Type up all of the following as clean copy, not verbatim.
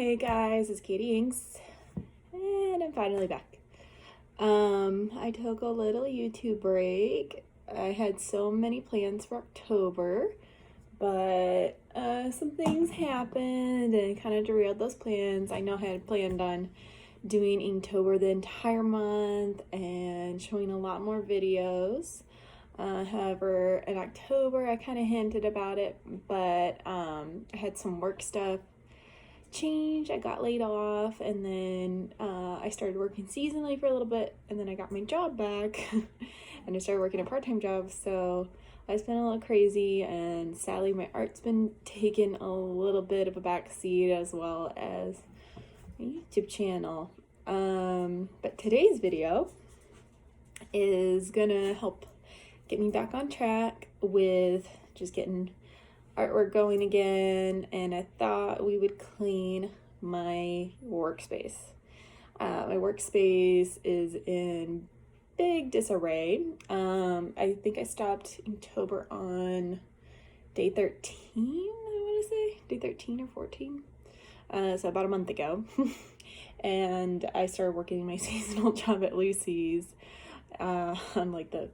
Hey guys, it's Katie Inks, and I'm finally back. I took a little YouTube break. I had so many plans for October, but some things happened and kind of derailed those plans. I know I had planned on doing Inktober the entire month and showing a lot more videos. However, in October, I kind of hinted about it, but I had some work stuff change. I got laid off, and then I started working seasonally for a little bit, and then I got my job back and I started working a part-time job. So I've been a little crazy, and sadly my art's been taking a little bit of a backseat, as well as my YouTube channel. But today's video is gonna help get me back on track with just getting artwork going again, and I thought we would clean my workspace. My workspace is in big disarray. I think I stopped Inktober on day 13, I want to say, day 13 or 14. So about a month ago. And I started working my seasonal job at Lucy's on like the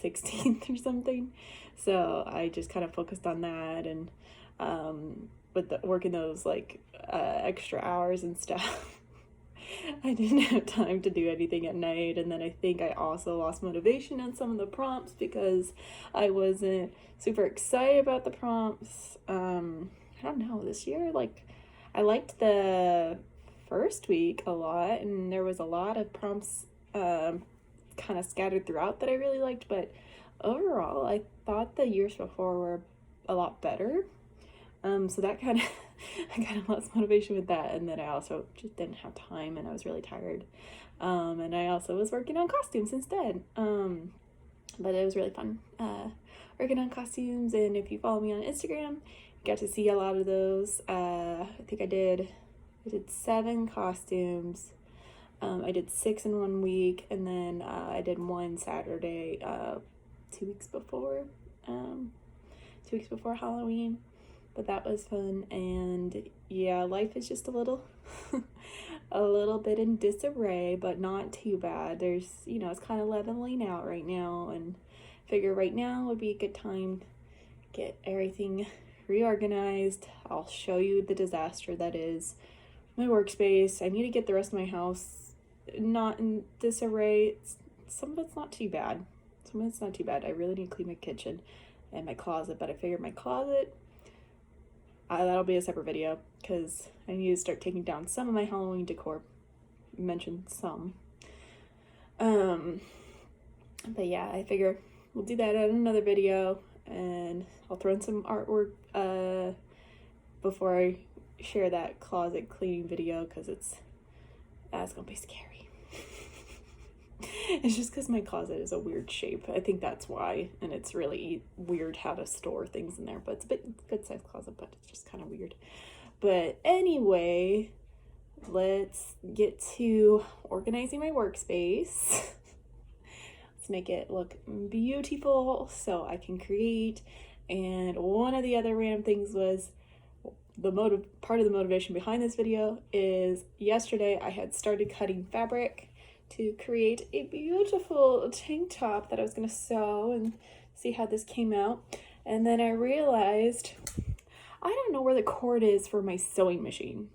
16th or something. So I just kind of focused on that, and with working those like extra hours and stuff, I didn't have time to do anything at night. And then I think I also lost motivation on some of the prompts because I wasn't super excited about the prompts. I don't know, this year, like, I liked the first week a lot, and there was a lot of prompts kind of scattered throughout that I really liked, but overall I thought the years before were a lot better. So that kind of I kind of lost motivation with that, and then I also just didn't have time, and I was really tired. And I also was working on costumes instead. But it was really fun working on costumes, and if you follow me on Instagram, you got to see a lot of those. I think I did 7 costumes. I did 6 in 1 week, and then I did 1 Saturday 2 weeks before 2 weeks before Halloween. But that was fun, and yeah, life is just a little a little bit in disarray, but not too bad. There's, it's kind of leveling out right now, and figure right now would be a good time to get everything reorganized. I'll show you the disaster that is my workspace. I need to get the rest of my house not in disarray. Some of it's not too bad. I really need to clean my kitchen and my closet, but I figured my closet, that'll be a separate video, because I need to start taking down some of my Halloween decor. I mentioned some. But yeah, I figure we'll do that in another video, and I'll throw in some artwork before I share that closet cleaning video, because it's gonna be scary. It's just because my closet is a weird shape. I think that's why, and it's really weird how to store things in there, but it's a good sized closet, but it's just kind of weird. But anyway, let's get to organizing my workspace. Let's make it look beautiful so I can create. And one of the other random things was part of the motivation behind this video is yesterday I had started cutting fabric to create a beautiful tank top that I was going to sew, and see how this came out. And then I realized I don't know where the cord is for my sewing machine.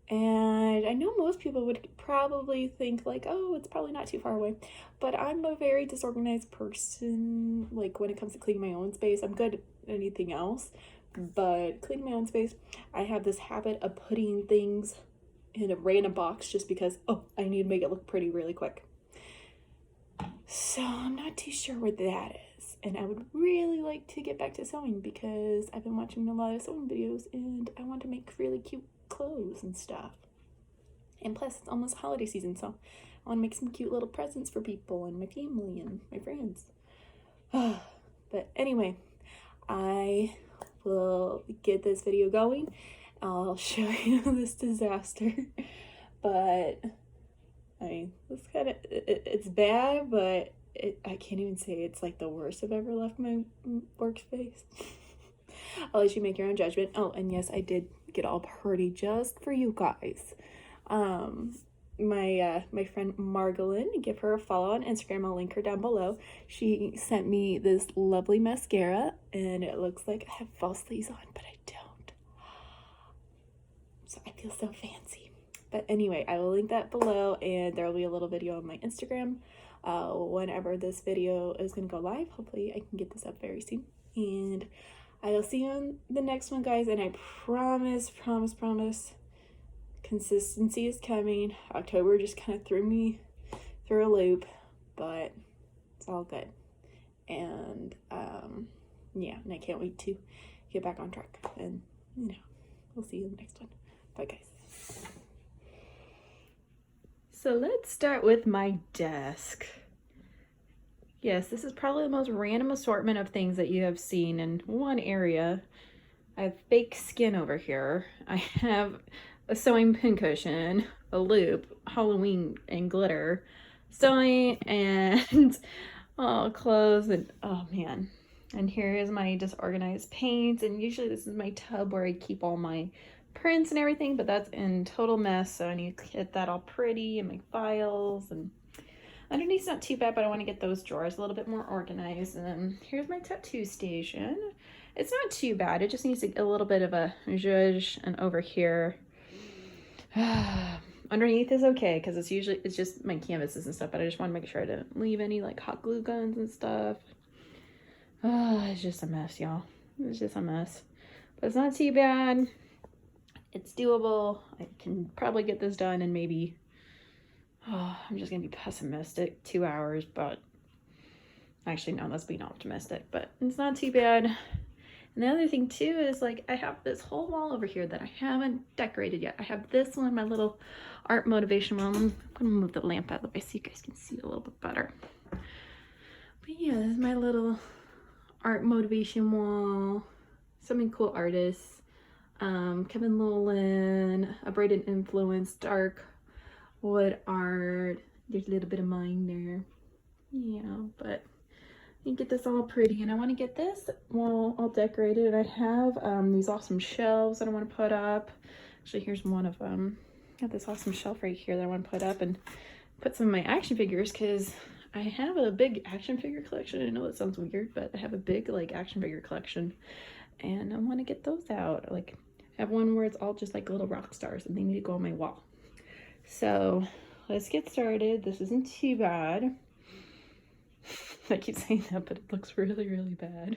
And I know most people would probably think like, oh, it's probably not too far away, but I'm a very disorganized person. Like, when it comes to cleaning my own space, I'm good at anything else, but cleaning my own space, I have this habit of putting things in a random box just because, oh, I need to make it look pretty really quick. So I'm not too sure where that is, and I would really like to get back to sewing, because I've been watching a lot of sewing videos, and I want to make really cute clothes and stuff. And plus, it's almost holiday season, so I want to make some cute little presents for people and my family and my friends. But anyway, I will get this video going. I'll show you this disaster, but I mean, it's bad, but I can't even say it's like the worst I've ever left my workspace. I'll let you make your own judgment. Oh, and yes, I did make it all pretty just for you guys. My friend Margolin, give her a follow on Instagram. I'll link her down below. She sent me this lovely mascara, and it looks like I have false sleeves on, but I don't. So I feel so fancy. But anyway, I will link that below, and there will be a little video on my Instagram whenever this video is going to go live. Hopefully I can get this up very soon. And I will see you on the next one, guys. And I promise, consistency is coming. October just kind of threw me through a loop, but it's all good. And yeah, and I can't wait to get back on track. And you know, we'll see you in the next one. Bye, guys. So let's start with my desk. Yes, this is probably the most random assortment of things that you have seen in one area. I have fake skin over here. I have a sewing pincushion, a loop, Halloween and glitter, sewing, and clothes, and oh man. And here is my disorganized paints, and usually this is my tub where I keep all my prints and everything, but that's in total mess, so I need to get that all pretty, and my files, and underneath's not too bad, but I want to get those drawers a little bit more organized. And then here's my tattoo station. It's not too bad, it just needs a little bit of a zhuzh. And over here underneath is okay, because it's just my canvases and stuff, but I just want to make sure I didn't leave any like hot glue guns and stuff. It's just a mess, y'all. It's just a mess, but it's not too bad. It's doable. I can probably get this done in maybe, I'm just gonna be pessimistic, 2 hours, but actually no, let's be optimistic, but it's not too bad. And the other thing too is, like, I have this whole wall over here that I haven't decorated yet. I have this one, my little art motivation wall. I'm gonna move the lamp out of the way so you guys can see it a little bit better. But yeah, this is my little art motivation wall. Some cool artists. Kevin Lowland, a Braden influence, dark wood art. There's a little bit of mine there. Yeah, but you get this all pretty, and I want to get this wall all decorated. And I have these awesome shelves that I want to put up. Actually, here's one of them. I got this awesome shelf right here that I want to put up, and put some of my action figures, because I have a big action figure collection. I know that sounds weird, but I have a big like action figure collection, and I want to get those out. Like, I have one where it's all just like little rock stars, and they need to go on my wall. So let's get started. This isn't too bad. I keep saying that, but it looks really, really bad.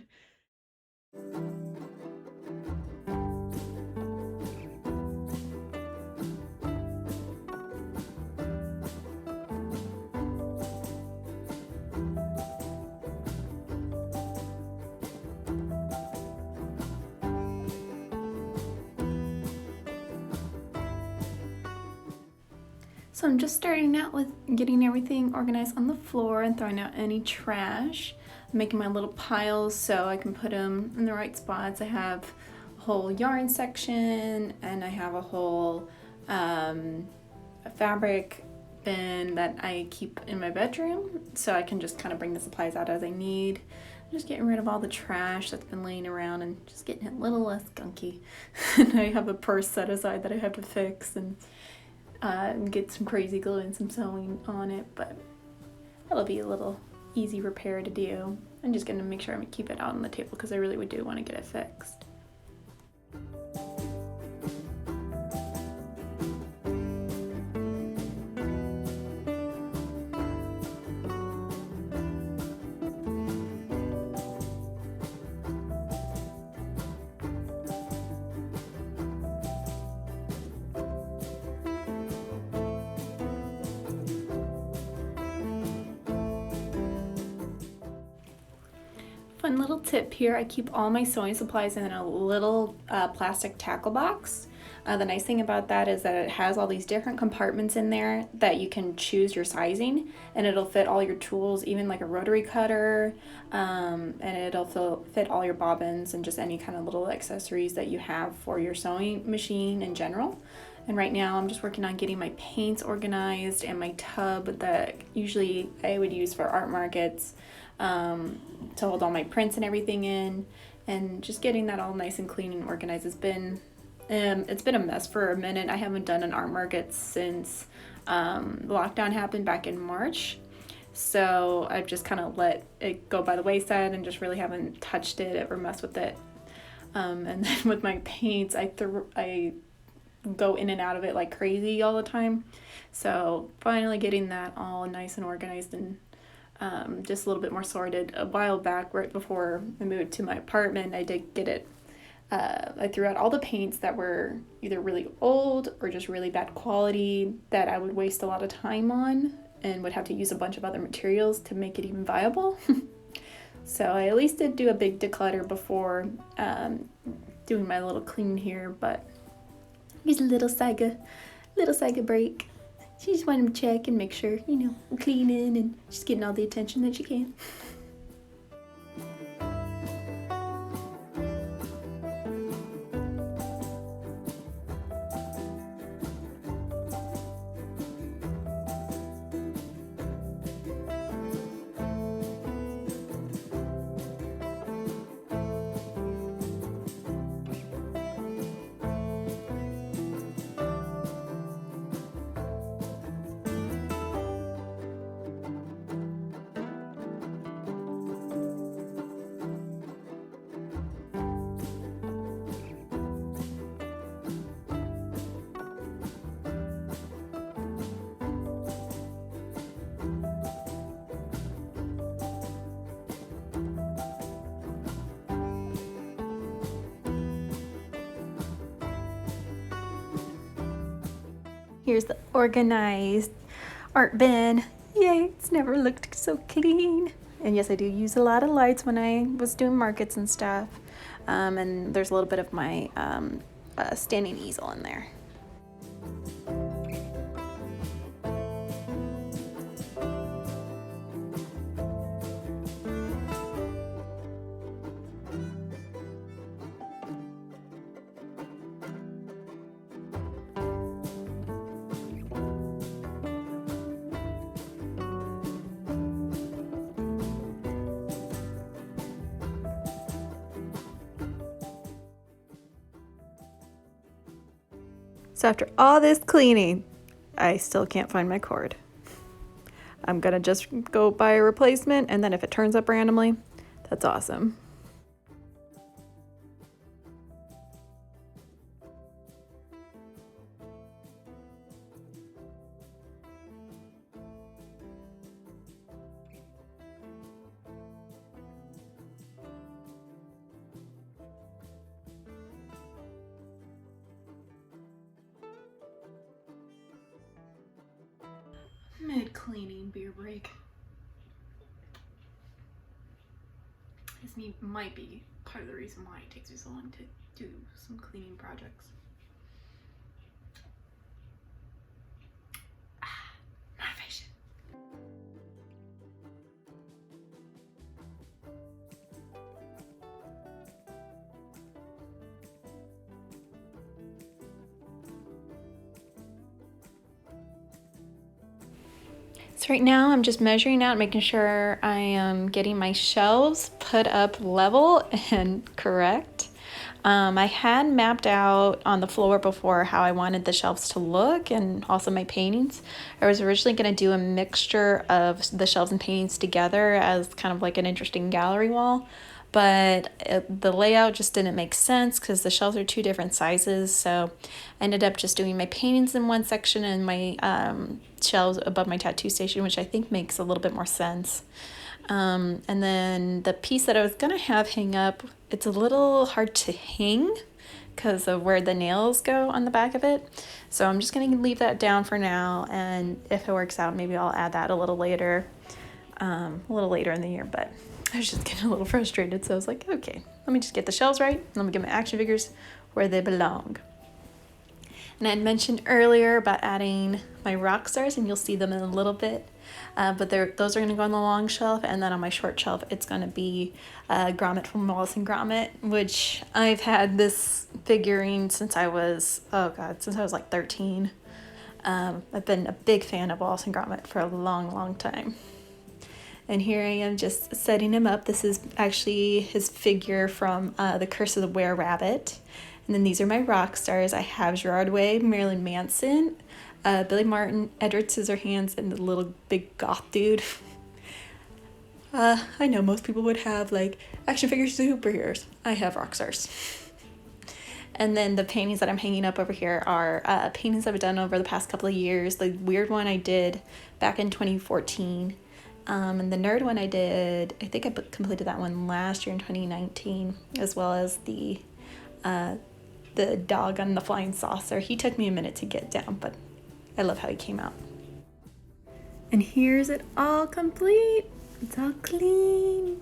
So I'm just starting out with getting everything organized on the floor and throwing out any trash, making my little piles so I can put them in the right spots. I have a whole yarn section, and I have a whole fabric bin that I keep in my bedroom, so I can just kind of bring the supplies out as I need. I'm just getting rid of all the trash that's been laying around and just getting it a little less gunky. And I have a purse set aside that I have to fix, and get some crazy glue and some sewing on it, but that'll be a little easy repair to do. I'm just gonna make sure I keep it out on the table, because I really do want to get it fixed. Fun little tip here, I keep all my sewing supplies in a little plastic tackle box. The nice thing about that is that it has all these different compartments in there that you can choose your sizing, and it'll fit all your tools, even like a rotary cutter, and it'll fit all your bobbins and just any kind of little accessories that you have for your sewing machine in general. And right now I'm just working on getting my paints organized and my tub that usually I would use for art markets, to hold all my prints and everything in, and just getting that all nice and clean and organized. It's been It's been a mess for a minute. I haven't done an art market since lockdown happened back in March. So I've just kind of let it go by the wayside and just really haven't touched it or messed with it. And then with my paints, I go in and out of it like crazy all the time. So finally getting that all nice and organized and just a little bit more sorted. A while back, right before I moved to my apartment, I did get it. I threw out all the paints that were either really old or just really bad quality that I would waste a lot of time on and would have to use a bunch of other materials to make it even viable. So I at least did do a big declutter before doing my little clean here, but here's a little Saiga break. She just wanted to check and make sure, I'm cleaning and she's getting all the attention that she can. Here's the organized art bin. Yay, it's never looked so clean. And yes, I do use a lot of lights when I was doing markets and stuff. And there's a little bit of my standing easel in there. So after all this cleaning, I still can't find my cord. I'm gonna just go buy a replacement, and then if it turns up randomly, that's awesome. Mid-cleaning beer break. This might be part of the reason why it takes me so long to do some cleaning projects. Motivation. So right now I'm just measuring out, making sure I am getting my shelves put up level and correct. I had mapped out on the floor before how I wanted the shelves to look and also my paintings. I was originally going to do a mixture of the shelves and paintings together as kind of like an interesting gallery wall, but the layout just didn't make sense because the shelves are two different sizes. So I ended up just doing my paintings in one section and my shelves above my tattoo station, which I think makes a little bit more sense. And then the piece that I was gonna have hang up, it's a little hard to hang because of where the nails go on the back of it. So I'm just gonna leave that down for now, and if it works out, maybe I'll add that a little later in the year. But I was just getting a little frustrated, so I was like, okay, let me just get the shelves right, and let me get my action figures where they belong. And I had mentioned earlier about adding my rock stars, and you'll see them in a little bit. But those are going to go on the long shelf, and then on my short shelf, it's going to be Grommet from Wallace and Grommet, which I've had this figurine since I was like 13. I've been a big fan of Wallace and Grommet for a long, long time. And here I am just setting him up. This is actually his figure from The Curse of the Were-Rabbit. And then these are my rock stars. I have Gerard Way, Marilyn Manson, Billy Martin, Edward Scissorhands, and the little big goth dude. I know most people would have like action figures of superheroes. I have rock stars. And then the paintings that I'm hanging up over here are paintings I've done over the past couple of years. The weird one I did back in 2014. And the nerd one I did, I think I completed that one last year in 2019, as well as the dog on the flying saucer. He took me a minute to get down, but I love how he came out. And here's it all complete. It's all clean.